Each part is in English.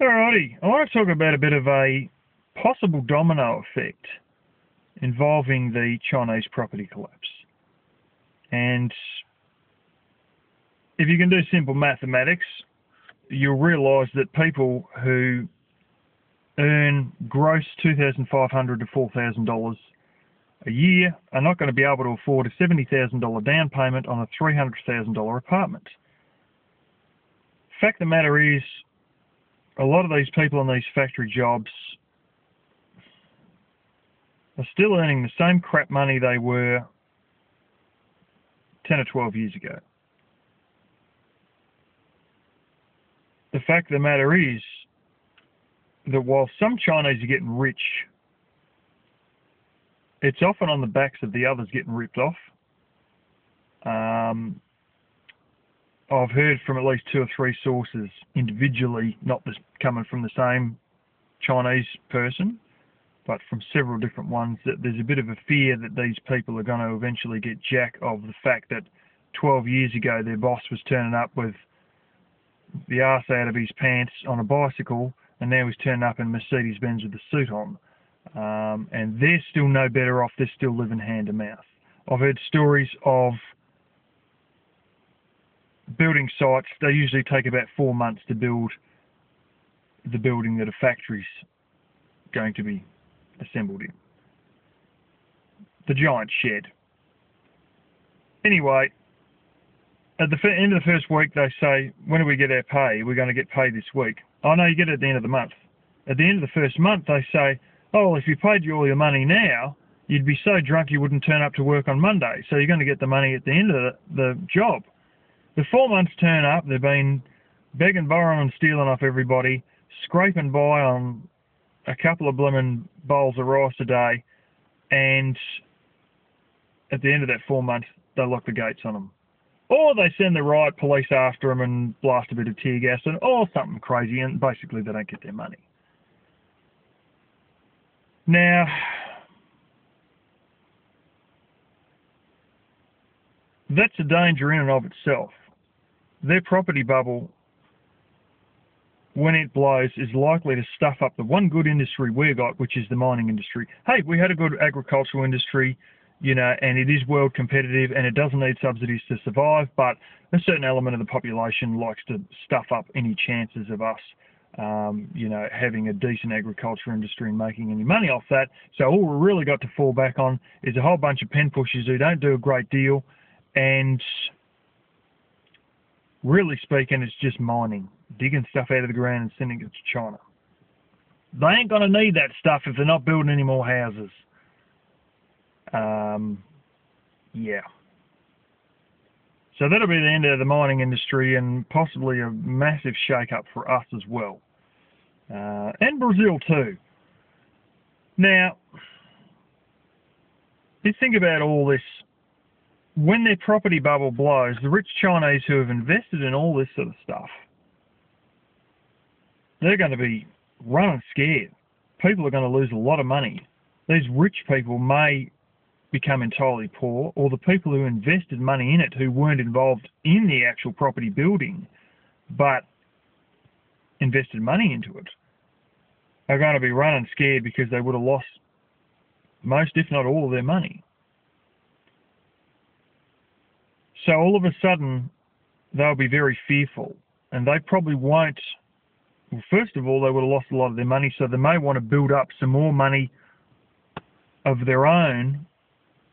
Alrighty, I want to talk about a bit of a possible domino effect involving the Chinese property collapse. And if you can do simple mathematics, you'll realise that people who earn gross $2,500 to $4,000 a year are not going to be able to afford a $70,000 down payment on a $300,000 apartment. Fact of the matter is, a lot of these people in these factory jobs are still earning the same crap money they were 10 or 12 years ago. The fact of the matter is that while some Chinese are getting rich, it's often on the backs of the others getting ripped off. I've heard from at least 2 or 3 sources individually, not just coming from the same Chinese person, but from several different ones, that there's a bit of a fear that these people are going to eventually get jack of the fact that 12 years ago their boss was turning up with the arse out of his pants on a bicycle, and now he's turning up in Mercedes-Benz with a suit on. And they're still no better off, they're still living hand to mouth. I've heard stories of building sites, they usually take about 4 months to build the building that a factory's going to be assembled in. The giant shed. Anyway, at the end of the first week they say, when do we get our pay? We're going to get paid this week. Oh no, you get it at the end of the month. At the end of the first month they say, oh, well, if you paid you all your money now, you'd be so drunk you wouldn't turn up to work on Monday, so you're going to get the money at the end of the job. The 4 months turn up, they've been begging, borrowing and stealing off everybody, scraping by on a couple of blooming bowls of rice a day, and at the end of that 4 months, they lock the gates on them. Or they send the riot police after them and blast a bit of tear gas, or something crazy, and basically they don't get their money. Now, that's a danger in and of itself. Their property bubble, when it blows, is likely to stuff up the one good industry we've got, which is the mining industry. Hey, we had a good agricultural industry, and it is world competitive and it doesn't need subsidies to survive, but a certain element of the population likes to stuff up any chances of us, having a decent agriculture industry and making any money off that. So all we've really got to fall back on is a whole bunch of pen pushers who don't do a great deal, and really speaking, it's just mining, digging stuff out of the ground and sending it to China. They ain't going to need that stuff if they're not building any more houses. Yeah. So that'll be the end of the mining industry and possibly a massive shake-up for us as well. And Brazil too. Now, let's think about all this. When their property bubble blows, the rich Chinese who have invested in all this sort of stuff, they're going to be running scared. People are going to lose a lot of money. These rich people may become entirely poor, or the people who invested money in it who weren't involved in the actual property building but invested money into it are going to be running scared because they would have lost most, if not all, of their money. So all of a sudden, they'll be very fearful, and they probably won't. Well, first of all, they would have lost a lot of their money, so they may want to build up some more money of their own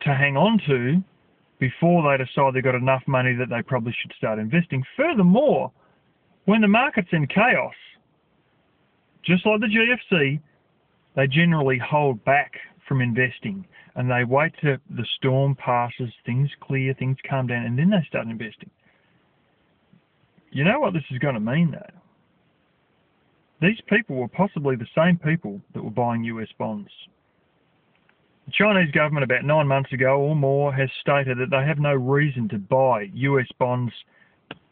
to hang on to before they decide they've got enough money that they probably should start investing. Furthermore, when the market's in chaos, just like the GFC, they generally hold back from investing, and they wait till the storm passes, things clear, things calm down, and then they start investing. You know what this is going to mean, though? These people were possibly the same people that were buying US bonds. The Chinese government about 9 months ago or more has stated that they have no reason to buy US bonds,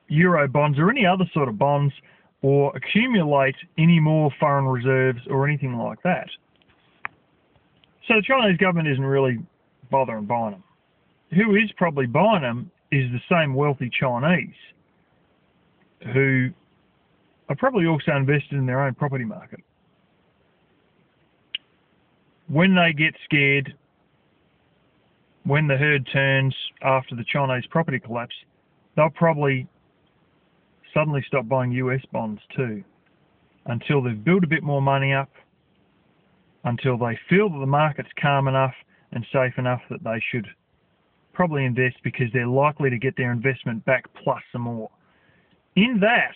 Euro bonds, or any other sort of bonds, or accumulate any more foreign reserves or anything like that. So the Chinese government isn't really bothering buying them. Who is probably buying them is the same wealthy Chinese who are probably also invested in their own property market. When they get scared, when the herd turns after the Chinese property collapse, they'll probably suddenly stop buying US bonds too, until they've built a bit more money up, until they feel that the market's calm enough and safe enough that they should probably invest, because they're likely to get their investment back plus some more. In that,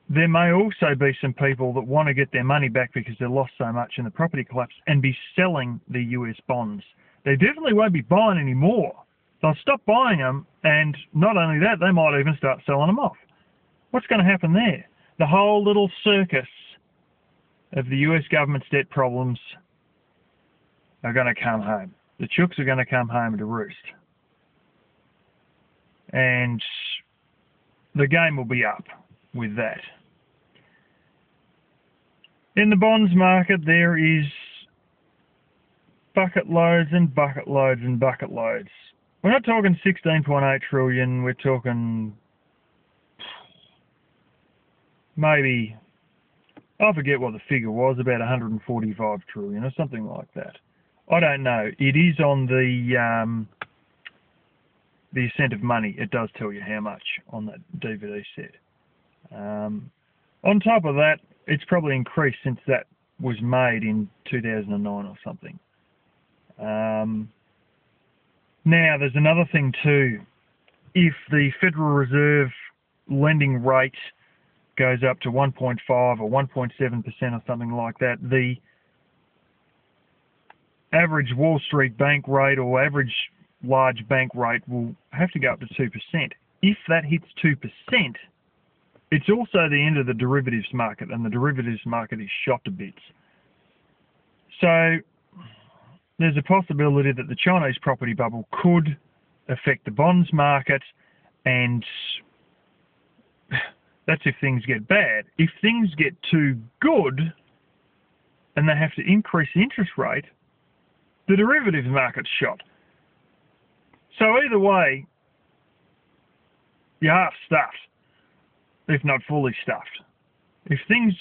there may also be some people that want to get their money back because they lost so much in the property collapse and be selling the US bonds. They definitely won't be buying any more. They'll stop buying them, and not only that, they might even start selling them off. What's going to happen there? The whole little circus of the US government's debt problems are going to come home. The chooks are going to come home to roost. And the game will be up with that. In the bonds market, there is bucket loads and bucket loads and bucket loads. We're not talking 16.8 trillion, we're talking maybe, I forget what the figure was, about 145 trillion or something like that. I don't know. It is on the Ascent of Money. It does tell you how much on that DVD set. On top of that, it's probably increased since that was made in 2009 or something. Now, there's another thing too. If the Federal Reserve lending rate goes up to 1.5 or 1.7% or something like that, the average Wall Street bank rate or average large bank rate will have to go up to 2%. If that hits 2%, it's also the end of the derivatives market, and the derivatives market is shot to bits. So there's a possibility that the Chinese property bubble could affect the bonds market, and that's if things get bad. If things get too good and they have to increase the interest rate, the derivatives market's shot. So either way, you're half stuffed, if not fully stuffed. If things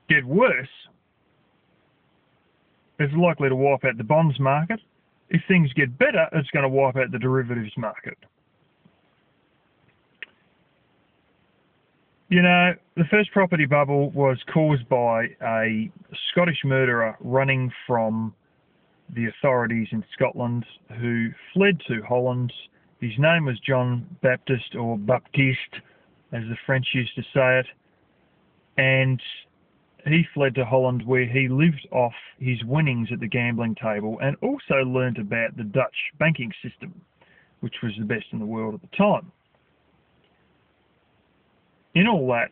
get worse, it's likely to wipe out the bonds market. If things get better, it's going to wipe out the derivatives market. You know, the first property bubble was caused by a Scottish murderer running from the authorities in Scotland who fled to Holland. His name was John Baptiste, or Baptiste, as the French used to say it, and he fled to Holland, where he lived off his winnings at the gambling table and also learnt about the Dutch banking system, which was the best in the world at the time. In all that,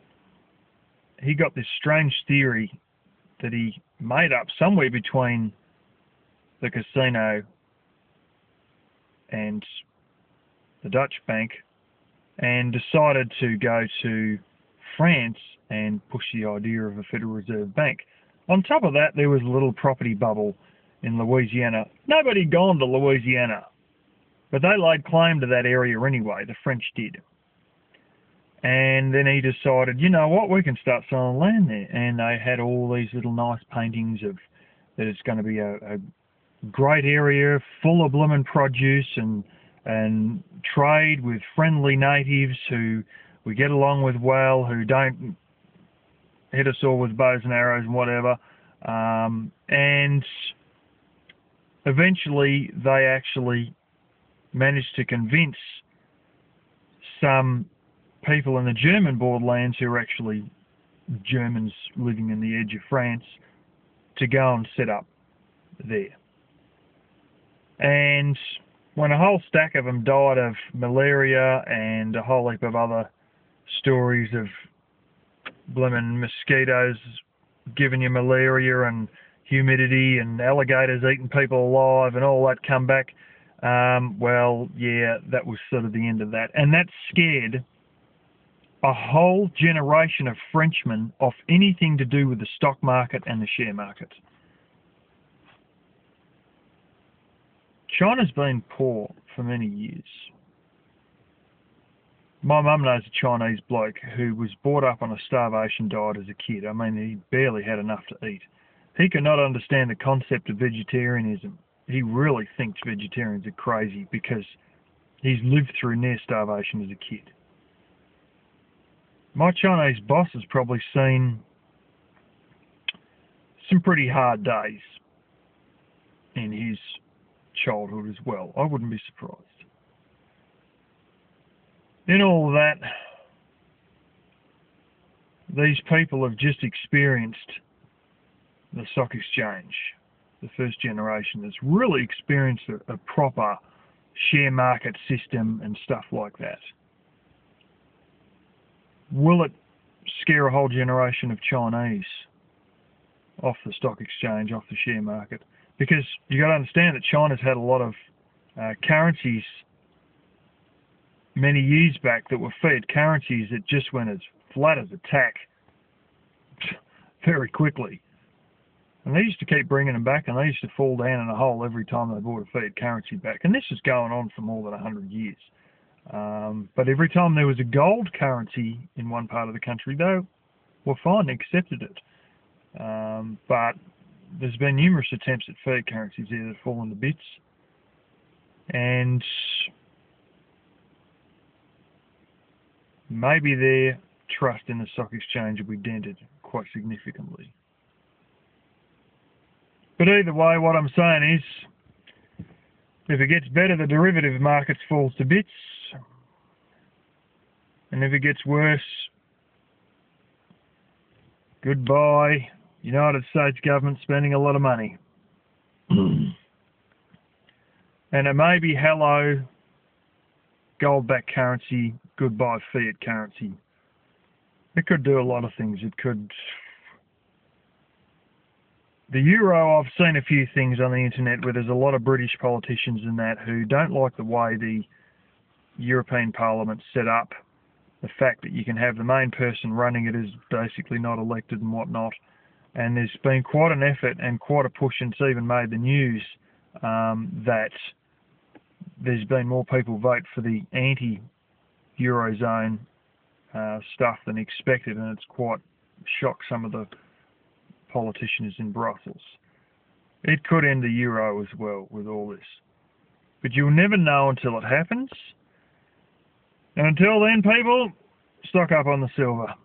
he got this strange theory that he made up somewhere between the casino and the Dutch bank, and decided to go to France and push the idea of a Federal Reserve Bank. On top of that, there was a little property bubble in Louisiana. Nobody had gone to Louisiana, but they laid claim to that area anyway, the French did. And then he decided, you know what, we can start selling land there. And they had all these little nice paintings of that it's going to be a great area full of blooming produce and trade with friendly natives who we get along with well, who don't hit us all with bows and arrows and whatever. And eventually they actually managed to convince some people in the German borderlands, who are actually Germans living in the edge of France, to go and set up there. And when a whole stack of them died of malaria and a whole heap of other stories of blimmin' mosquitoes giving you malaria and humidity and alligators eating people alive and all that come back, well, yeah, that was sort of the end of that. And that scared a whole generation of Frenchmen off anything to do with the stock market and the share market. China's been poor for many years. My mum knows a Chinese bloke who was brought up on a starvation diet as a kid. I mean, he barely had enough to eat. He could not understand the concept of vegetarianism. He really thinks vegetarians are crazy because he's lived through near starvation as a kid. My Chinese boss has probably seen some pretty hard days in his childhood as well. I wouldn't be surprised. In all of that, these people have just experienced the stock exchange, the first generation that's really experienced a proper share market system and stuff like that. Will it scare a whole generation of Chinese off the stock exchange, off the share market? Because you got to understand that China's had a lot of currencies many years back that were fiat currencies that just went as flat as a tack very quickly. And they used to keep bringing them back, and they used to fall down in a hole every time they brought a fiat currency back. And this is going on for more than 100 years. But every time there was a gold currency in one part of the country, they were fine, they accepted it. But there's been numerous attempts at fiat currencies there that have fallen to bits. And maybe their trust in the stock exchange will be dented quite significantly. But either way, what I'm saying is, if it gets better, the derivative markets falls to bits. And if it gets worse, goodbye, United States government spending a lot of money. And it may be hello, gold-backed currency, goodbye fiat currency. It could do a lot of things. It could... The euro, I've seen a few things on the internet where there's a lot of British politicians and that who don't like the way the European Parliament's set up. The fact that you can have the main person running it is basically not elected and whatnot. And there's been quite an effort and quite a push, and it's even made the news, that there's been more people vote for the anti-Eurozone stuff than expected, and it's quite shocked some of the politicians in Brussels. It could end the euro as well with all this. But you'll never know until it happens. And until then, people, stock up on the silver.